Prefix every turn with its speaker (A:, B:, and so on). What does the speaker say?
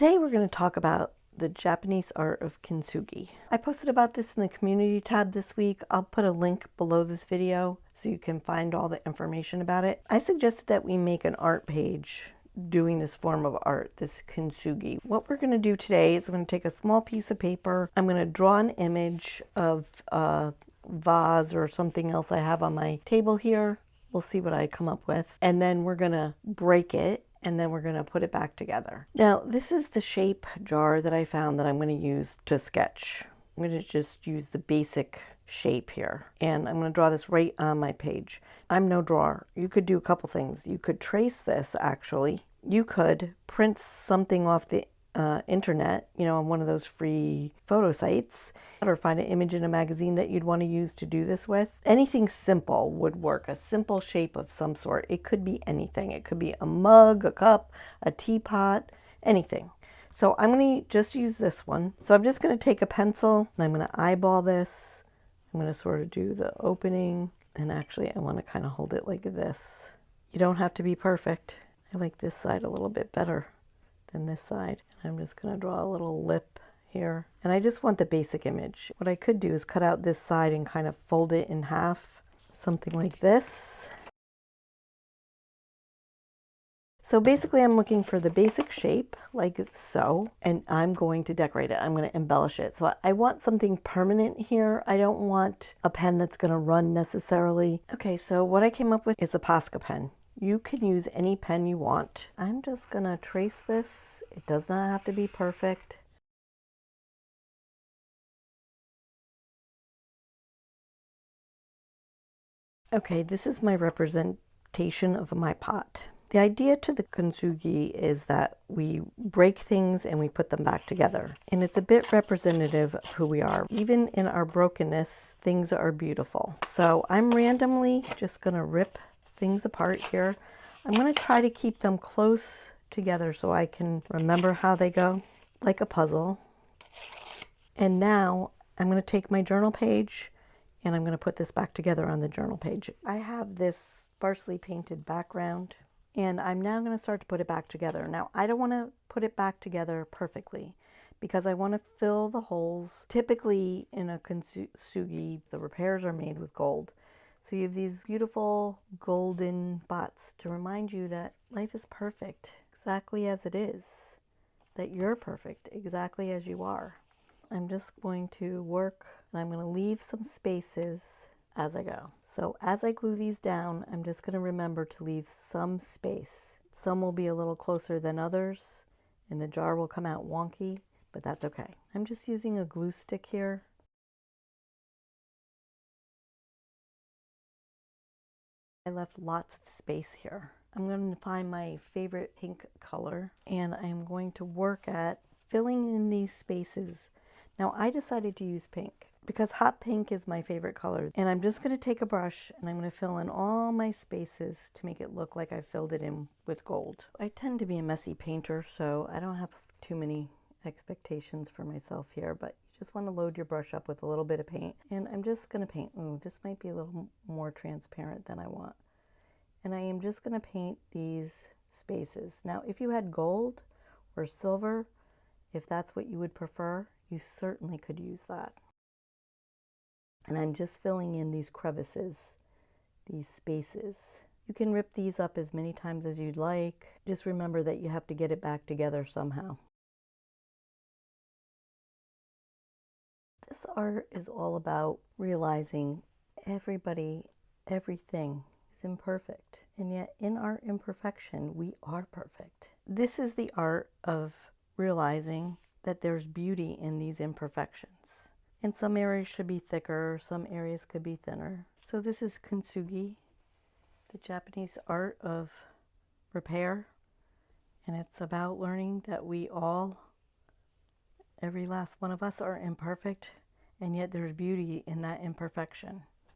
A: Today we're going to talk about the Japanese art of kintsugi. I posted about this in the community tab this week. I'll put a link below this video so you can find all the information about it. I suggested that we make an art page doing this form of art, this kintsugi. What we're going to do today is I'm going to take a small piece of paper. I'm going to draw an image of a vase or something else I have on my table here. We'll see what I come up with. And then we're going to break it, and then we're going to put it back together. Now, this is the shape jar that I found that I'm going to use to sketch. I'm going to just use the basic shape here, and I'm going to draw this right on my page. I'm no drawer. You could do a couple things. You could trace this, actually. You could print something off the internet, on one of those free photo sites, or find an image in a magazine that you'd want to use to do this with. Anything simple would work, a simple shape of some sort. It could be anything. It could be a mug, a cup, a teapot, anything. So I'm going to just use this one. So I'm just going to take a pencil and I'm going to eyeball this. I'm going to sort of do the opening, and actually I want to kind of hold it like this. You don't have to be perfect. I like this side a little bit better than this side. I'm just going to draw a little lip here. And I just want the basic image. What I could do is cut out this side and kind of fold it in half, something like this. So basically I'm looking for the basic shape, like so, and I'm going to decorate it. I'm going to embellish it. So I want something permanent here. I don't want a pen that's going to run necessarily. Okay, so what I came up with is a Posca pen. You can use any pen you want. I'm just going to trace this. It does not have to be perfect. Okay, this is my representation of my pot. The idea to the kintsugi is that we break things and we put them back together. And it's a bit representative of who we are. Even in our brokenness, things are beautiful. So I'm randomly just going to rip things apart here. I'm going to try to keep them close together so I can remember how they go, like a puzzle. And now I'm going to take my journal page and I'm going to put this back together on the journal page. I have this sparsely painted background, and I'm now going to start to put it back together. Now, I don't want to put it back together perfectly because I want to fill the holes. Typically in a kintsugi, the repairs are made with gold. So you have these beautiful golden spots to remind you that life is perfect exactly as it is, that you're perfect exactly as you are. I'm just going to work, and I'm going to leave some spaces as I go. So as I glue these down, I'm just going to remember to leave some space. Some will be a little closer than others, and the jar will come out wonky, but that's okay. I'm just using a glue stick here. I left lots of space here. I'm going to find my favorite pink color, and I'm going to work at filling in these spaces. Now, I decided to use pink because hot pink is my favorite color. And I'm just going to take a brush and I'm going to fill in all my spaces to make it look like I filled it in with gold. I tend to be a messy painter, so I don't have too many expectations for myself here, but you just want to load your brush up with a little bit of paint. And I'm just going to paint. Ooh, this might be a little more transparent than I want. And I am just going to paint these spaces. Now, if you had gold or silver, if that's what you would prefer, you certainly could use that. And I'm just filling in these crevices, these spaces. You can rip these up as many times as you'd like. Just remember that you have to get it back together somehow. This art is all about realizing everybody, everything is imperfect. And yet in our imperfection, we are perfect. This is the art of realizing that there's beauty in these imperfections. And some areas should be thicker, some areas could be thinner. So this is kintsugi, the Japanese art of repair. And it's about learning that we all, every last one of us, are imperfect, and yet there's beauty in that imperfection.